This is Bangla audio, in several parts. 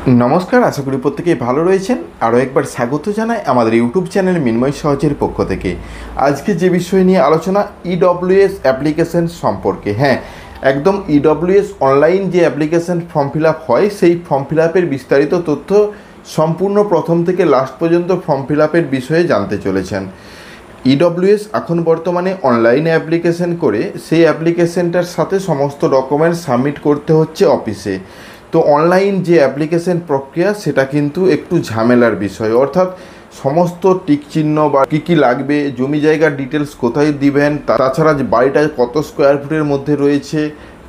নমস্কার, আশা করি প্রত্যেকেই ভালো রয়েছেন। আরও একবার স্বাগত জানাই আমাদের ইউটিউব চ্যানেল মিনময় সহজের পক্ষ থেকে। আজকে যে বিষয় নিয়ে আলোচনা, ইডব্লিউএস অ্যাপ্লিকেশন সম্পর্কে। হ্যাঁ, একদম ইডব্লিউএস অনলাইন যে অ্যাপ্লিকেশন ফর্ম ফিল আপ হয়, সেই ফর্ম ফিল আপের বিস্তারিত তথ্য সম্পূর্ণ প্রথম থেকে লাস্ট পর্যন্ত ফর্ম ফিল আপের বিষয়ে জানতে চলেছেন। ইডব্লিউএস এখন বর্তমানে অনলাইনে অ্যাপ্লিকেশন করে সেই অ্যাপ্লিকেশনটার সাথে সমস্ত ডকুমেন্ট সাবমিট করতে হচ্ছে অফিসে। তো অনলাইন যে অ্যাপ্লিকেশন প্রক্রিয়া, সেটা কিন্তু একটু ঝামেলার বিষয়। অর্থাৎ সমস্ত টিক চিহ্ন বা কী কী লাগবে, জমি জায়গার ডিটেলস কোথায় দিবেন, তাছাড়া যে বাড়িটা কত স্কোয়ার ফুটের মধ্যে রয়েছে,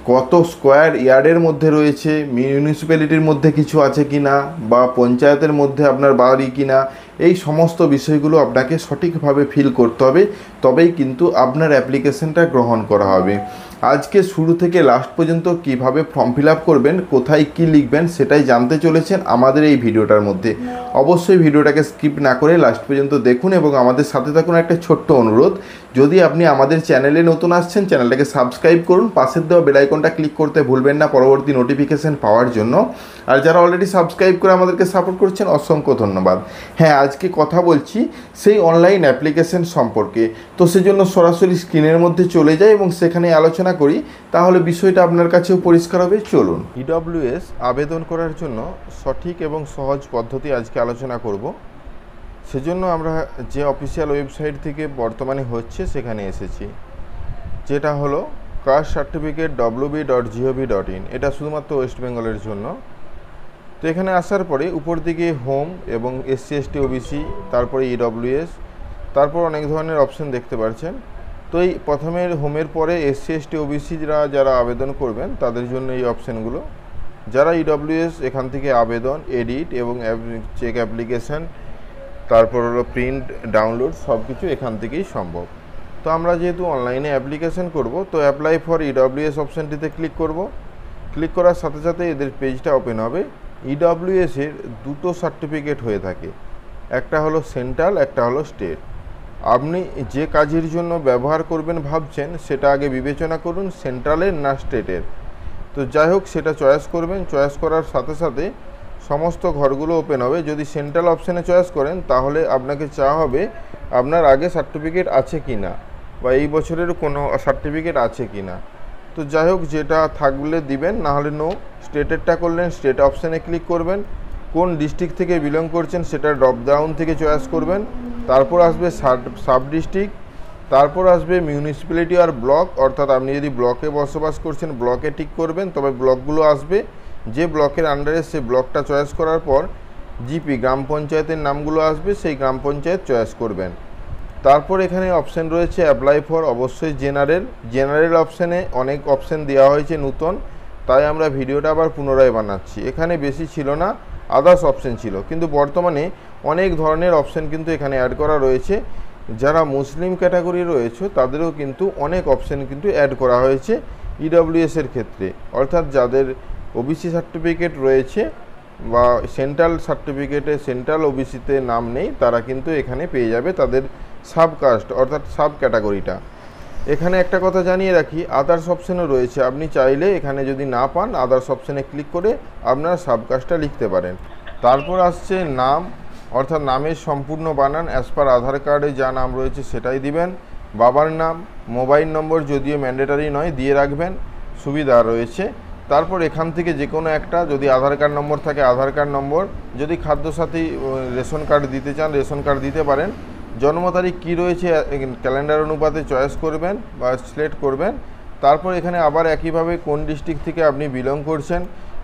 কত স্কোয়ার ইয়ার্ডের মধ্যে রয়েছে, মিউনিসিপ্যালিটির মধ্যে কিছু আছে কি না, বা পঞ্চায়েতের মধ্যে আপনার বাড়ি কি না, এই সমস্ত বিষয়গুলো আপনাকে সঠিকভাবে ফিল করতে হবে, তবেই কিন্তু আপনার অ্যাপ্লিকেশনটা গ্রহণ করা হবে। আজকে শুরু থেকে লাস্ট পর্যন্ত কিভাবে ফর্ম ফিল আপ করবেন, কোথায় কি লিখবেন, সেটাই জানতে চলেছেন আমাদের এই ভিডিওটার মধ্যে। অবশ্যই ভিডিওটাকে স্কিপ না করে লাস্ট পর্যন্ত দেখুন এবং আমাদের সাথে থাকুন। একটা ছোট্ট অনুরোধ, যদি আপনি আমাদের চ্যানেলে নতুন আসছেন, চ্যানেলটাকে সাবস্ক্রাইব করুন, পাশের দেওয়া বেল আইকনটা ক্লিক করতে ভুলবেন না পরবর্তী নোটিফিকেশান পাওয়ার জন্য। আর যারা অলরেডি সাবস্ক্রাইব করে আমাদেরকে সাপোর্ট করছেন, অসংখ্য ধন্যবাদ। হ্যাঁ, আজকে কথা বলছি সেই অনলাইন অ্যাপ্লিকেশন সম্পর্কে। তো সেজন্য সরাসরি স্ক্রিনের মধ্যে চলে যাই এবং সেখানে আলোচনা করি, তাহলে বিষয়টা আপনার কাছেও পরিষ্কার হবে। চলুন। ইডব্লিউএস আবেদন করার জন্য সঠিক এবং সহজ পদ্ধতি আজকে আলোচনা করব। সেজন্য আমরা যে অফিসিয়াল ওয়েবসাইট থেকে বর্তমানে হচ্ছে সেখানে এসেছি, যেটা হলো কাস্ট সার্টিফিকেট wb.gov.in। এটা শুধুমাত্র ওয়েস্ট বেঙ্গলের জন্য। তো এখানে আসার পরে উপর দিকে হোম এবং SC ST OBC, তারপরে ইডব্লিউএস, তারপর অনেক ধরনের অপশন দেখতে পাচ্ছেন। তো এই প্রথমের হোমের পরে SC ST OBC যারা আবেদন করবেন তাদের জন্য এই অপশানগুলো। যারা ইডব্লিউএস, এখান থেকে আবেদন, এডিট এবং চেক অ্যাপ্লিকেশান, তারপর হলো প্রিন্ট, ডাউনলোড, সব কিছু এখান থেকেই সম্ভব। তো আমরা যেহেতু অনলাইনে অ্যাপ্লিকেশান করব, তো অ্যাপ্লাই ফর ইডব্লিউএস অপশানটিতে ক্লিক করব। ক্লিক করার সাথে সাথে এদের পেজটা ওপেন হবে। ইডব্লিউএসের দুটো সার্টিফিকেট হয়ে থাকে, একটা হলো সেন্ট্রাল, একটা হলো স্টেট। আপনি যে কাজের জন্য ব্যবহার করবেন ভাবছেন, সেটা আগে বিবেচনা করুন সেন্ট্রালের না স্টেটের। তো যাই হোক, সেটা চয়েস করবেন। চয়েস করার সাথে সাথে সমস্ত ঘরগুলো ওপেন হবে। যদি সেন্ট্রাল অপশানে চয়েস করেন, তাহলে আপনাকে চাওয়া হবে আপনার আগে সার্টিফিকেট আছে কি না, বা এই বছরের কোনো সার্টিফিকেট আছে কি না। তো যাই হোক, যেটা থাকলে দিবেন, নাহলে নো। স্টেটেরটা করলেন, স্টেট অপশানে ক্লিক করবেন। কোন ডিস্ট্রিক্ট থেকে বিলং করছেন সেটা ড্রপ ডাউন থেকে চয়েস করবেন। তারপর আসবে সাব ডিস্ট্রিক্ট, তারপর আসবে মিউনিসিপ্যালিটি আর ব্লক। অর্থাৎ আপনি যদি ব্লকে বসবাস করছেন, ব্লকে টিক করবেন, তবে ব্লকগুলো আসবে। যে ব্লকের আন্ডারে, সে ব্লকটা চয়েস করার পর জিপি, গ্রাম পঞ্চায়েতের নামগুলো আসবে, সেই গ্রাম পঞ্চায়েত চয়েস করবেন। তারপর এখানে অপশান রয়েছে অ্যাপ্লাই ফর, অবশ্যই জেনারেল অপশানে অনেক অপশান দেওয়া হয়েছে নতুন, তাই আমরা ভিডিওটা আবার পুনরায় বানাচ্ছি। এখানে বেশি ছিল না, আদার্স অপশান ছিল, কিন্তু বর্তমানে অনেক ধরনের অপশান কিন্তু এখানে অ্যাড করা রয়েছে। যারা মুসলিম ক্যাটাগরি রয়েছে তাদেরও কিন্তু অনেক অপশান কিন্তু অ্যাড করা হয়েছে ইডব্লিউএসের ক্ষেত্রে। অর্থাৎ যাদের ওবিসি সার্টিফিকেট রয়েছে বা সেন্ট্রাল সার্টিফিকেটে সেন্ট্রাল ওবিসিতে নাম নেই, তারা কিন্তু এখানে পেয়ে যাবে তাদের সাবকাস্ট অর্থাৎ সাব ক্যাটাগরিটা। এখানে একটা কথা জানিয়ে রাখি, আদার্স অপশানও রয়েছে। আপনি চাইলে এখানে যদি না পান, আদার্স অপশানে ক্লিক করে আপনার সাবকাস্টটা লিখতে পারেন। তারপর আসছে নাম, অর্থাৎ নামের সম্পূর্ণ বানান অ্যাজ পার আধার কার্ডে যা নাম রয়েছে সেটাই দিবেন। বাবার নাম, মোবাইল নম্বর যদিও ম্যান্ডেটারি নয়, দিয়ে রাখবেন, সুবিধা রয়েছে। তারপর এখান থেকে যে কোনো একটা, যদি আধার কার্ড নম্বর থাকে আধার কার্ড নম্বর, যদি খাদ্যসাথী রেশন কার্ড দিতে চান রেশন কার্ড দিতে পারেন। জন্ম তারিখ কী রয়েছে ক্যালেন্ডার অনুপাতে চয়েস করবেন বা সিলেক্ট করবেন। তারপর এখানে আবার একইভাবে কোন ডিস্ট্রিক্ট থেকে আপনি বিলং করছেন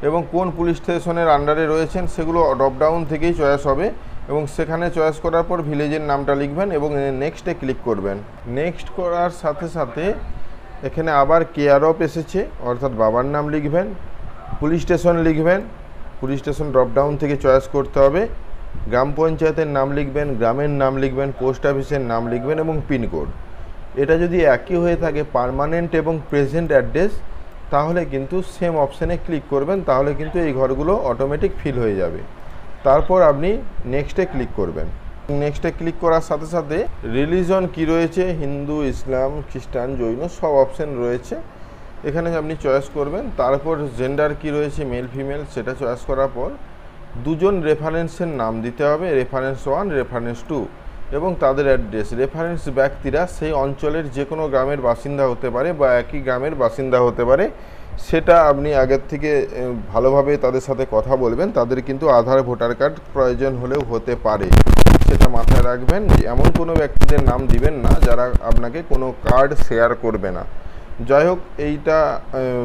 এবং কোন পুলিশ স্টেশনের আন্ডারে রয়েছেন, সেগুলো ড্রপডাউন থেকেই চয়েস হবে এবং সেখানে চয়েস করার পর ভিলেজের নামটা লিখবেন এবং নেক্সটে ক্লিক করবেন। নেক্সট করার সাথে সাথে এখানে আবার কেয়ার অফ এসেছে, অর্থাৎ বাবার নাম লিখবেন। পুলিশ স্টেশন লিখবেন, পুলিশ স্টেশন ড্রপডাউন থেকে চয়েস করতে হবে। গ্রাম পঞ্চায়েতের নাম লিখবেন, গ্রামের নাম লিখবেন, পোস্ট অফিসের নাম লিখবেন এবং পিনকোড। এটা যদি একই হয়ে থাকে পার্মানেন্ট এবং প্রেজেন্ট অ্যাড্রেস, তাহলে কিন্তু সেম অপশানে ক্লিক করবেন, তাহলে কিন্তু এই ঘরগুলো অটোমেটিক ফিল হয়ে যাবে। তারপর আপনি নেক্সটে ক্লিক করবেন। নেক্সটে ক্লিক করার সাথে সাথে রিলিজন কি রয়েছে, হিন্দু, ইসলাম, খ্রিস্টান, জৈন, সব অপশান রয়েছে, এখানে আপনি চয়েস করবেন। তারপর জেন্ডার কি রয়েছে, মেল ফিমেল, সেটা চয়েস করার পর দুজন রেফারেন্সের নাম দিতে হবে, রেফারেন্স 1, রেফারেন্স 2 এবং তাদের অ্যাড্রেস। রেফারেন্স ব্যক্তিরা সেই অঞ্চলের যে কোনো গ্রামের বাসিন্দা হতে পারে বা একই গ্রামের বাসিন্দা হতে পারে, সেটা আপনি আগের থেকে ভালোভাবে তাদের সাথে কথা বলবেন। তাদের কিন্তু আধার ভোটার কার্ড প্রয়োজন হলেও হতে পারে, সেটা মাথায় রাখবেন। যে এমন কোনো ব্যক্তিদের নাম দিবেন না যারা আপনাকে কোনো কার্ড শেয়ার করবে না। যাই হোক, এইটা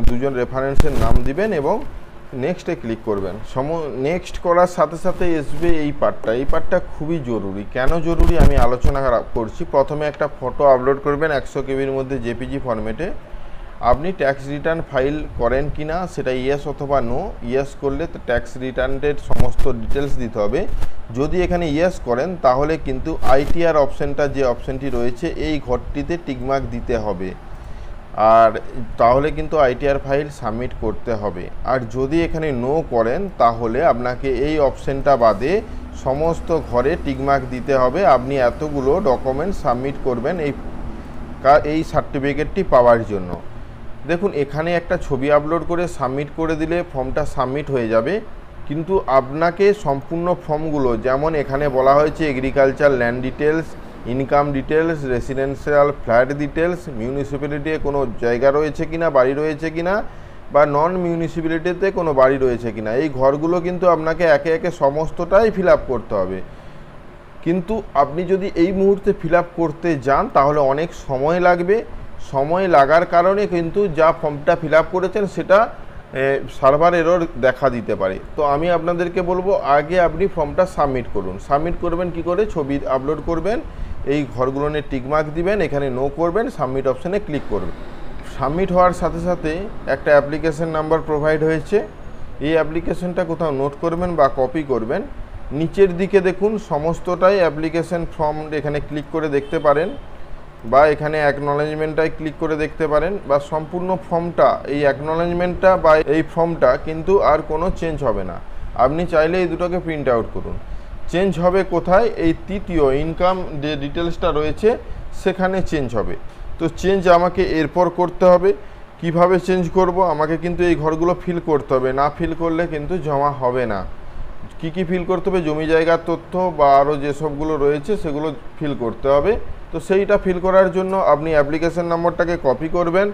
দুজন রেফারেন্সের নাম দিবেন এবং নেক্সটে ক্লিক করবেন। নেক্সট করার সাথে সাথে আসবে এই পার্টটা খুবই জরুরি। কেন জরুরি আমি আলোচনা করছি। প্রথমে একটা ফটো আপলোড করবেন 100 কেবির মধ্যে জেপিজি ফরম্যাটে। আপনি ট্যাক্স রিটার্ন ফাইল করেন কি না সেটা ইয়েস অথবা নো। ইয়েস করলে ট্যাক্স রিটার্নের সমস্ত ডিটেলস দিতে হবে। যদি এখানে ইয়েস করেন তাহলে কিন্তু আইটিআর অপশানটা, যে অপশানটি রয়েছে এই ঘরটিতে টিকমার্ক দিতে হবে, আর তাহলে কিন্তু আইটিআর ফাইল সাবমিট করতে হবে। আর যদি এখানে নো করেন তাহলে আপনাকে এই অপশানটা বাদে সমস্ত ঘরে টিকমার্ক দিতে হবে। আপনি এতগুলো ডকুমেন্ট সাবমিট করবেন এই সার্টিফিকেটটি পাওয়ার জন্য। দেখুন, এখানে একটা ছবি আপলোড করে সাবমিট করে দিলে ফর্মটা সাবমিট হয়ে যাবে, কিন্তু আপনাকে সম্পূর্ণ ফর্মগুলো, যেমন এখানে বলা হয়েছে agriculture land details, income details, residential flat details, মিউনিসিপ্যালিটিতে কোনো জায়গা রয়েছে কিনা, বাড়ি রয়েছে কিনা, বা নন মিউনিসিপ্যালিটিতে কোনো বাড়ি রয়েছে কিনা, এই ঘরগুলো কিন্তু আপনাকে একে একে সমস্তটাই ফিল আপ করতে হবে। কিন্তু আপনি যদি এই মুহূর্তে ফিল আপ করতে যান তাহলে অনেক সময় লাগবে। সময় লাগার কারণে কিন্তু যা ফর্মটা ফিল আপ করেছেন সেটা সার্ভার এরর দেখা দিতে পারে। তো আমি আপনাদেরকে বলবো আগে আপনি ফর্মটা সাবমিট করুন। সাবমিট করবেন কি করে? ছবি আপলোড করবেন, এই ঘরগুলো নিয়ে টিকমার্ক দিবেন, এখানে নো করবেন, সাবমিট অপশানে ক্লিক করবেন। সাবমিট হওয়ার সাথে সাথে একটা অ্যাপ্লিকেশন নাম্বার প্রোভাইড হয়েছে। এই অ্যাপ্লিকেশনটা কোথাও নোট করবেন বা কপি করবেন। নিচের দিকে দেখুন সমস্তটাই অ্যাপ্লিকেশন ফর্ম, এখানে ক্লিক করে দেখতে পারেন, বা এখানে অ্যাকনলেজমেন্টটায় ক্লিক করে দেখতে পারেন, বা সম্পূর্ণ ফর্মটা, এই অ্যাকনলেজমেন্টটা বা এই ফর্মটা কিন্তু আর কোনো চেঞ্জ হবে না। আপনি চাইলে এই দুটোকে প্রিন্ট আউট করুন। চেঞ্জ হবে কোথায়? এই তৃতীয় ইনকাম যে ডিটেলসটা রয়েছে সেখানে চেঞ্জ হবে। তো চেঞ্জ আমাকে এরপর করতে হবে। কিভাবে চেঞ্জ করব? আমাকে কিন্তু এই ঘরগুলো ফিল করতে হবে, না ফিল করলে কিন্তু জমা হবে না। কি কি ফিল করতে হবে? জমি জায়গার তথ্য বা আরও যেসবগুলো রয়েছে সেগুলো ফিল করতে হবে। তো সেইটা ফিল করার জন্য আপনি অ্যাপ্লিকেশন নম্বরটাকে কপি করবেন,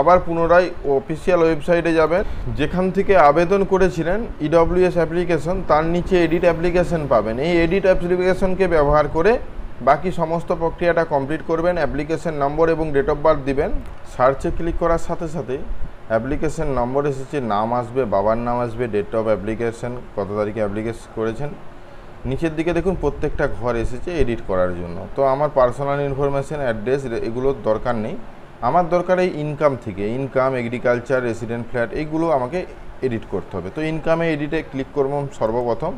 আবার পুনরায় অফিসিয়াল ওয়েবসাইটে যাবেন, যেখান থেকে আবেদন করেছিলেন ইডব্লিউএস অ্যাপ্লিকেশন, তার নিচে এডিট অ্যাপ্লিকেশন পাবেন। এই এডিট অ্যাপ্লিকেশনকে ব্যবহার করে বাকি সমস্ত প্রক্রিয়াটা কমপ্লিট করবেন। অ্যাপ্লিকেশন নম্বর এবং ডেট অফ বার্থ দিবেন। সার্চে ক্লিক করার সাথে সাথে অ্যাপ্লিকেশন নম্বর এসেছে, নাম আসবে, বাবার নাম আসবে, ডেট অফ অ্যাপ্লিকেশন, কত তারিখে অ্যাপ্লিকেশন করেছেন। নিচের দিকে দেখুন প্রত্যেকটা ঘর এসেছে এডিট করার জন্য। তো আমার পার্সোনাল ইনফরমেশান, অ্যাড্রেস এগুলোর দরকার নেই। আমার দরকার এই ইনকাম থেকে, ইনকাম, এগ্রিকালচার, রেসিডেন্ট ফ্ল্যাট, এইগুলো আমাকে এডিট করতে হবে। তো ইনকামে এডিটে ক্লিক করব সর্বপ্রথম।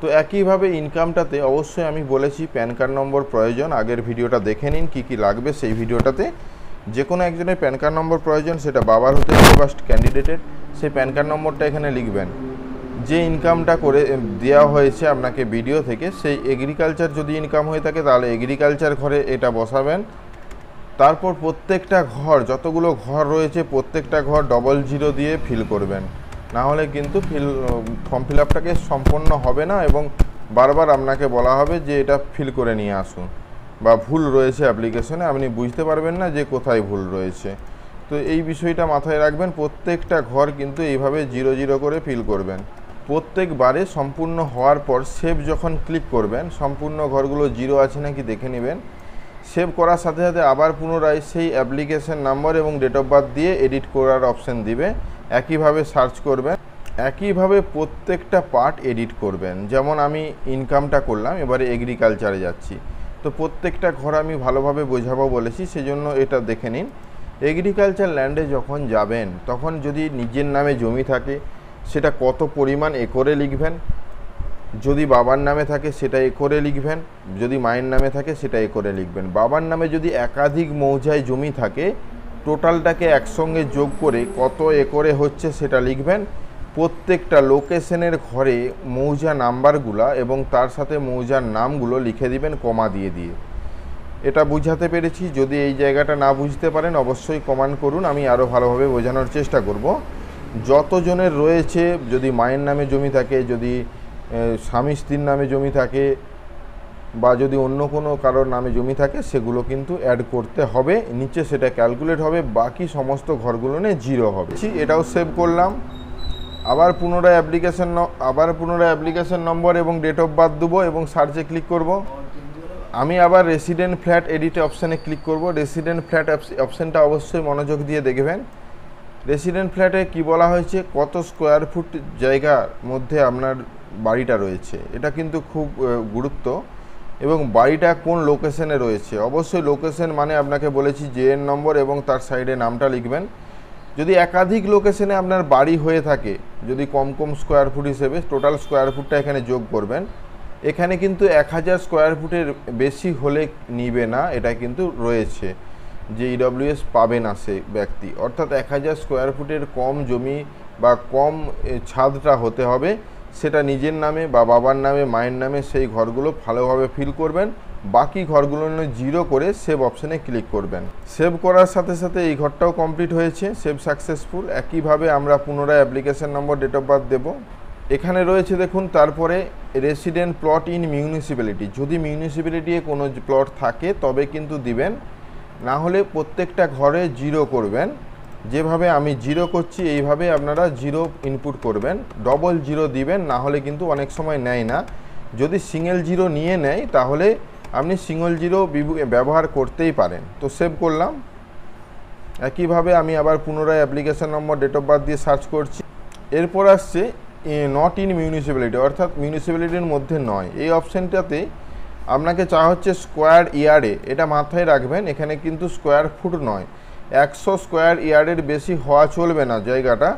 তো একইভাবে ইনকামটাতে অবশ্যই আমি বলেছি প্যান কার্ড নম্বর প্রয়োজন। আগের ভিডিওটা দেখে নিন কী কী লাগবে। সেই ভিডিওটাতে যে কোনো একজনের প্যান কার্ড নম্বর প্রয়োজন, সেটা বাবার হতে পারে বা ক্যান্ডিডেটের। সেই প্যান কার্ড নম্বরটা এখানে লিখবেন। যে ইনকামটা করে দেওয়া হয়েছে আপনাকে ভিডিও থেকে, সেই এগ্রিকালচার যদি ইনকাম হয়ে থাকে তাহলে এগ্রিকালচার ঘরে এটা বসাবেন। তারপর প্রত্যেকটা ঘর, যতগুলো ঘর রয়েছে প্রত্যেকটা ঘর 00 দিয়ে ফিল করবেন, না হলে কিন্তু ফর্ম ফিল আপটাকে সম্পন্ন হবে না এবং বারবার আপনাকে বলা হবে যে এটা ফিল করে নিয়ে আসুন, বা ভুল রয়েছে অ্যাপ্লিকেশনে, আপনি বুঝতে পারবেন না যে কোথায় ভুল রয়েছে। তো এই বিষয়টা মাথায় রাখবেন। প্রত্যেকটা ঘর কিন্তু এইভাবে 00 করে ফিল করবেন। প্রত্যেকবারে সম্পূর্ণ হওয়ার পর সেভ যখন ক্লিক করবেন, সম্পূর্ণ ঘরগুলো 0 আছে নাকি দেখে নেবেন। সেভ করার সাথে সাথে আবার পুনরায় সেই অ্যাপ্লিকেশন নাম্বার এবং ডেট অফ বার্থ দিয়ে এডিট করার অপশান দিবে। একইভাবে সার্চ করবেন, একইভাবে প্রত্যেকটা পার্ট এডিট করবেন। যেমন আমি ইনকামটা করলাম, এবারে এগ্রিকালচারে যাচ্ছি। তো প্রত্যেকটা ঘর আমি ভালোভাবে বোঝাবো বলেছি, সেজন্য এটা দেখে নিন। এগ্রিকালচার ল্যান্ডে যখন যাবেন তখন যদি নিজের নামে জমি থাকে সেটা কত পরিমাণ একরে লিখবেন, যদি বাবার নামে থাকে সেটা একরে লিখবেন, যদি মায়ের নামে থাকে সেটা একরে লিখবেন। বাবার নামে যদি একাধিক মৌজায় জমি থাকে টোটালটাকে একসঙ্গে যোগ করে কত একরে হচ্ছে সেটা লিখবেন। প্রত্যেকটা লোকেশনের ঘরে মৌজা নাম্বারগুলো এবং তার সাথে মৌজার নামগুলো লিখে দিবেন কমা দিয়ে দিয়ে। এটা বুঝাতে পেরেছি? যদি এই জায়গাটা না বুঝতে পারেন অবশ্যই কমেন্ট করুন, আমি আরও ভালোভাবে বোঝানোর চেষ্টা করব। যতজনের রয়েছে, যদি মায়ের নামে জমি থাকে, যদি স্বামী স্ত্রীর নামে জমি থাকে, বা যদি অন্য কোনো কারোর নামে জমি থাকে, সেগুলো কিন্তু অ্যাড করতে হবে। নিচে সেটা ক্যালকুলেট হবে, বাকি সমস্ত ঘরগুলো নিয়ে 0 হবে। এটাও সেভ করলাম। আবার পুনরায় অ্যাপ্লিকেশন নম্বর এবং ডেট অফ বার্থ দেবো এবং সার্চে ক্লিক করব। আমি আবার রেসিডেন্ট ফ্ল্যাট এডিট অপশানে ক্লিক করব। রেসিডেন্ট ফ্ল্যাট অপশানটা অবশ্যই মনোযোগ দিয়ে দেখবেন। রেসিডেন্ট ফ্ল্যাটে কি বলা হয়েছে, কত স্কোয়ার ফুট জায়গার মধ্যে আপনার বাড়িটা রয়েছে, এটা কিন্তু খুব গুরুত্ব। এবং বাড়িটা কোন লোকেশনে রয়েছে, অবশ্যই লোকেশন মানে আপনাকে বলেছি জেএন নম্বর এবং তার সাইডে নামটা লিখবেন। যদি একাধিক লোকেশনে আপনার বাড়ি হয়ে থাকে, যদি কম স্কোয়ার ফুট হিসেবে টোটাল স্কোয়ার ফুটটা এখানে যোগ করবেন। এখানে কিন্তু 1000 স্কোয়ার ফুটের বেশি হলে নিবে না, এটা কিন্তু রয়েছে যে ইডব্লিউএস পাবে না সে ব্যক্তি। অর্থাৎ 1000 স্কোয়ার ফুটের কম জমি বা কম ছাদটা হতে হবে, সেটা নিজের নামে বা বাবার নামে, মায়ের নামে, সেই ঘরগুলো ভালোভাবে ফিল করবেন। বাকি ঘরগুলো 0 করে সেভ অপশানে ক্লিক করবেন। সেভ করার সাথে সাথে এই ঘরটাও কমপ্লিট হয়েছে, সেভ সাকসেসফুল। একইভাবে আমরা পুনরায় application number, date of birth দেবো। এখানে রয়েছে দেখুন, তারপরে রেসিডেন্ট প্লট ইন মিউনিসিপ্যালিটি। যদি মিউনিসিপ্যালিটিতে কোনো প্লট থাকে তবে কিন্তু দিবেন, না হলে প্রত্যেকটা ঘরে 0 করবেন। যেভাবে আমি 0 করছি এইভাবে আপনারা 0 ইনপুট করবেন, ডবল 0 দিবেন, না হলে কিন্তু অনেক সময় নেয় না। যদি সিঙ্গেল 0 নিয়ে নেয় তাহলে আপনি সিঙ্গেল 0 ব্যবহার করতেই পারেন। তো সেভ করলাম। একইভাবে আমি আবার পুনরায় application number, date of birth দিয়ে সার্চ করছি। এরপর আসছে নট ইন মিউনিসিপ্যালিটি, অর্থাৎ মিউনিসিপ্যালিটির মধ্যে নয়। এই অপশানটাতে আপনাকে চাওয়া হচ্ছে স্কোয়ার ইয়ার্ডে, এটা মাথায় রাখবেন। এখানে কিন্তু স্কোয়ার ফুট নয়, 100 স্কোয়ার ইয়ার্ডের বেশি হওয়া চলবে না জায়গাটা।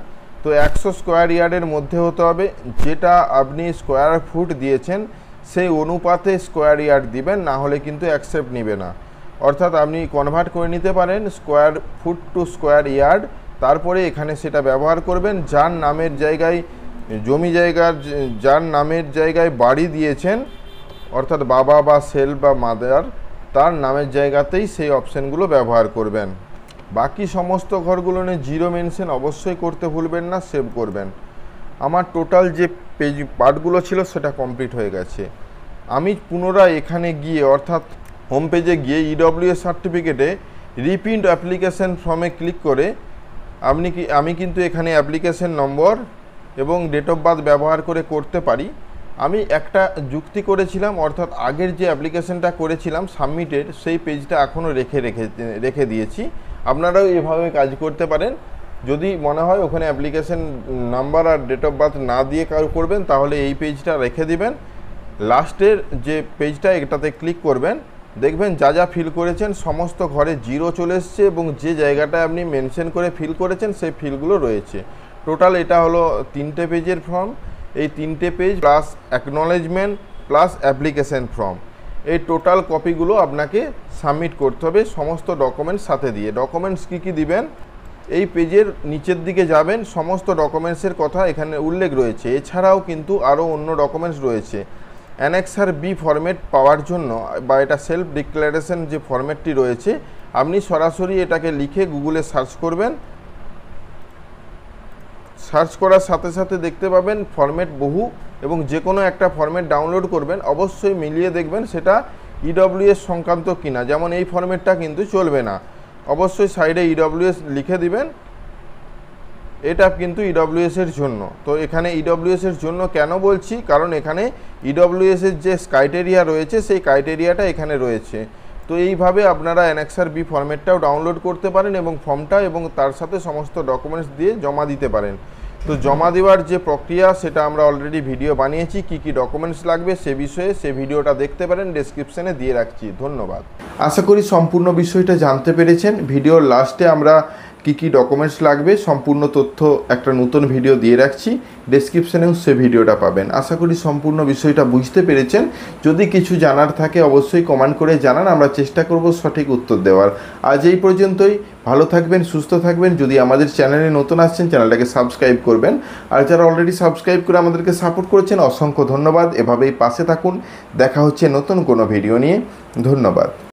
তো 100 স্কোয়ার ইয়ার্ডের মধ্যে হতে হবে। যেটা আপনি স্কোয়ার ফুট দিয়েছেন সেই অনুপাতে স্কোয়ার ইয়ার্ড দিবেন, না হলে কিন্তু অ্যাকসেপ্ট নেবে না। অর্থাৎ আপনি কনভার্ট করে নিতে পারেন square feet to square yard, তারপরে এখানে সেটা ব্যবহার করবেন। যার নামের জায়গায় যার নামের জায়গায় বাড়ি দিয়েছেন, অর্থাৎ বাবা বা সেলফ বা মাদার, তার নামের জায়গাতেই সেই অপশানগুলো ব্যবহার করবেন। বাকি সমস্ত ঘরগুলো নিয়ে 0 মেনশন অবশ্যই করতে ভুলবেন না, সেভ করবেন। আমার টোটাল যে পার্টগুলো ছিল সেটা কমপ্লিট হয়ে গেছে। আমি পুনরায় এখানে গিয়ে, অর্থাৎ হোম পেজে গিয়ে ইডব্লিউএস সার্টিফিকেটে রিপ্রিন্ট অ্যাপ্লিকেশন ফর্মে ক্লিক করে আমি কিন্তু এখানে অ্যাপ্লিকেশন নম্বর এবং ডেট অফ বার্থ ব্যবহার করে করতে পারি। আমি একটা যুক্তি করেছিলাম, অর্থাৎ আগের যে অ্যাপ্লিকেশনটা করেছিলাম সাবমিটেড, সেই পেজটা এখনও রেখে দিয়েছি। আপনারাও এভাবে কাজ করতে পারেন। যদি মনে হয় ওখানে অ্যাপ্লিকেশন নাম্বার আর ডেট অফ বার্থ না দিয়ে করবেন, তাহলে এই পেজটা রেখে দিবেন। লাস্টের যে পেজটা, এটাতে ক্লিক করবেন, দেখবেন যা ফিল করেছেন সমস্ত ঘরে 0 চলে এসছে এবং যে জায়গাটা আপনি মেনশন করে ফিল করেছেন সেই ফিলগুলো রয়েছে। টোটাল এটা হলো 3টে পেজের ফর্ম। এই 3টে page plus acknowledgement plus application form, এই টোটাল কপিগুলো আপনাকে সাবমিট করতে হবে সমস্ত ডকুমেন্টস সাথে দিয়ে। ডকুমেন্টস কী দিবেন, এই পেজের নিচের দিকে যাবেন, সমস্ত ডকুমেন্টসের কথা এখানে উল্লেখ রয়েছে। এছাড়াও কিন্তু আরও অন্য ডকুমেন্টস রয়েছে। অ্যানেক্সার বি ফরম্যাট পাওয়ার জন্য, বা এটা সেলফ ডিক্লারেশন যে ফরম্যাটটি রয়েছে, আপনি সরাসরি এটাকে লিখে গুগলে সার্চ করবেন। সার্চ করার সাথে সাথে দেখতে পাবেন ফরম্যাট বহু, এবং যে কোনো একটা ফরম্যাট ডাউনলোড করবেন, অবশ্যই মিলিয়ে দেখবেন সেটা ইডব্লিউএস সংক্রান্ত কিনা। যেমন এই ফরম্যাটটা কিন্তু চলবে না, অবশ্যই সাইডে ইডব্লিউএস লিখে দিবেন, এটা কিন্তু ইডব্লিউএস এর জন্য। তো এখানে ইডব্লিউএস এর জন্য কেন বলছি, কারণ এখানে ইডব্লিউএস এর যে ক্রাইটেরিয়া রয়েছে সেই ক্রাইটেরিয়াটা এখানে রয়েছে। তো এইভাবে আপনারা অ্যানেক্সার বি ফরম্যাটটাও ডাউনলোড করতে পারেন এবং ফর্মটা এবং তার সাথে সমস্ত ডকুমেন্টস দিয়ে জমা দিতে পারেন। তো জমা দেওয়ার যে প্রক্রিয়া সেটা আমরা অলরেডি ভিডিও বানিয়েছি, কি ডকুমেন্টস লাগবে সে বিষয়ে, সে ভিডিওটা দেখতে পারেন, ডেসক্রিপশনে দিয়ে রাখছি। ধন্যবাদ। আশা করি সম্পূর্ণ বিষয়টা জানতে পেরেছেন। ভিডিওর লাস্টে আমরা কি ডকুমেন্টস লাগবে সম্পূর্ণ তথ্য একটা নতুন ভিডিও দিয়ে রাখছি, ডেসক্রিপশনেও সে ভিডিওটা পাবেন। আশা করি সম্পূর্ণ বিষয়টা বুঝতে পেরেছেন। যদি কিছু জানার থাকে অবশ্যই কমেন্ট করে জানান, আমরা চেষ্টা করব সঠিক উত্তর দেওয়ার। আজ এই পর্যন্তই। ভালো থাকবেন, সুস্থ থাকবেন। যদি আমাদের চ্যানেলে নতুন আসছেন চ্যানেলটাকে সাবস্ক্রাইব করবেন, আর যারা অলরেডি সাবস্ক্রাইব করে আমাদেরকে সাপোর্ট করেছেন অসংখ্য ধন্যবাদ। এভাবেই পাশে থাকুন। দেখা হচ্ছে নতুন কোনো ভিডিও নিয়ে। ধন্যবাদ।